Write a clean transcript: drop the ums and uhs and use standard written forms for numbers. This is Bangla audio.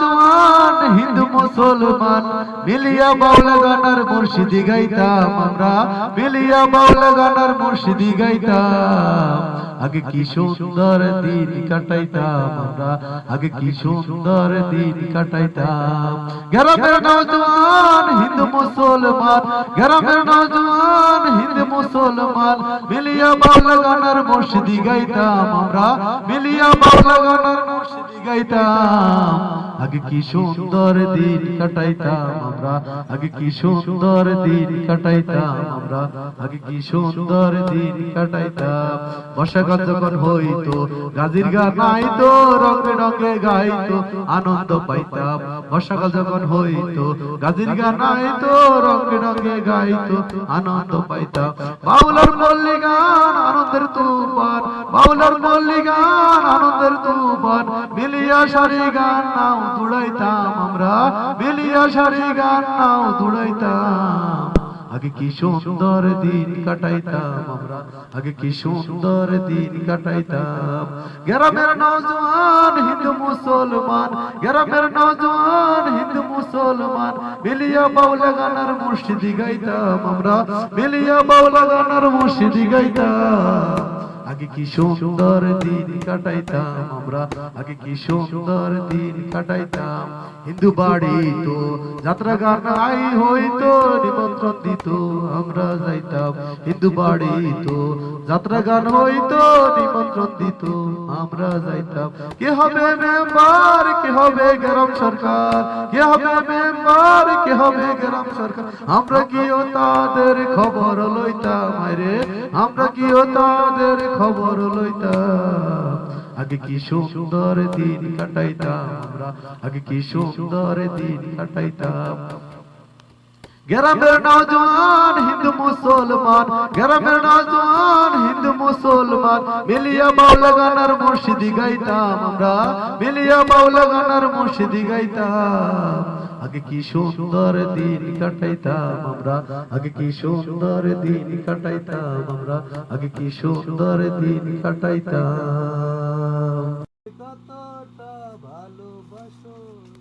নওজোয়ান হিন্দু মুসলমান মিলিয়া বাউল গানার মুর্শিদি গাইতাম আমরা, মিলিয়া বাউল গানার মুর্শিদি গাইতাম। আগে কি সুন্দর দিন কাটাইতাম আমরা, আগে কি সুন্দর দিন কাটাইতাম। গ্রামের নওজোয়ান হিন্দু মুসলমান, গ্রামের নওজোয়ান হিন্দু মুসলমান মিলিয়া বাউল গানার মুর্শিদি গাইতাম আমরা, মিলিয়া বাউল গানার মুর্শিদি গাইতাম। আগে কি সুন্দর দিন কাটাইতাম আমরা, আগে কি সুন্দর দিন কাটাইতাম আমরা, আগে কি সুন্দর দিন কাটাইতাম। বর্ষাকাল যখন হইতো গাজির গান আইতো, রঙে রঙে গাইতো আনন্দ পাইতাম। বর্ষাকাল যখন হইতো গাজির গান আইতো, রঙে রঙে গাইতো আনন্দ পাইতাম। বাউলার পল্লী গান আনন্দের তুফান, বাউলার পল্লী গান আনন্দের তুফান মিলিয়া সারি গান নাও দুড়াইতাম আমরা, মিলিয়া সারি গান নাও দুড়াইতাম। আগে কি সুন্দর দিন কাটাইতাম আমরা, আগে কি সুন্দর দিন কাটাইতাম। গ্রামের নওজোয়ান হিন্দু মুসলমান, গ্রামের নওজোয়ান হিন্দু মুসলমান মিলিয়া বাউল গানার মুর্শিদি গাইতাম আমরা, মিলিয়া বাউল গানার মুর্শিদি গাইতাম। আগে কি সুন্দর দিন কাটাইতাম আমরা, আগে কি সুন্দর দিন কাটাইতাম। হিন্দু বাড়ি তো যাত্রা গান আই হইতো, নিমন্ত্রণ দিত আমরা যাইতাম। হিন্দু বাড়ি তো যাত্রা গান হইতো, নিমন্ত্রণ দিত আমরা যাইতাম। কে হবে মেম্বার, কে হবে গ্রাম সরকার, কে হবে মেম্বার, কে হবে গ্রাম সরকার আমরা কিও তাদের খবর লইতাম রে, আমরা কিও তাদের খবর লইতাম। আগে কি সুন্দর দিন কাটাইতাম আমরা, আগে কি সুন্দর দিন কাটাইতাম। গ্রামের নওজোয়ান হিন্দু মুসলমান, গ্রামের নওজোয়ান হিন্দু মুসলমান মিলিয়া বাউল গানার মুর্শিদি গাইতাম আমরা, মিলিয়া বাউল গানার মুর্শিদি গাইতাম। আগে কি সুন্দর দিন কাটাইতাম আমরা, আগে কি সুন্দর দিন কাটাইতাম আমরা, আগে কি সুন্দর দিন কাটাইতাম।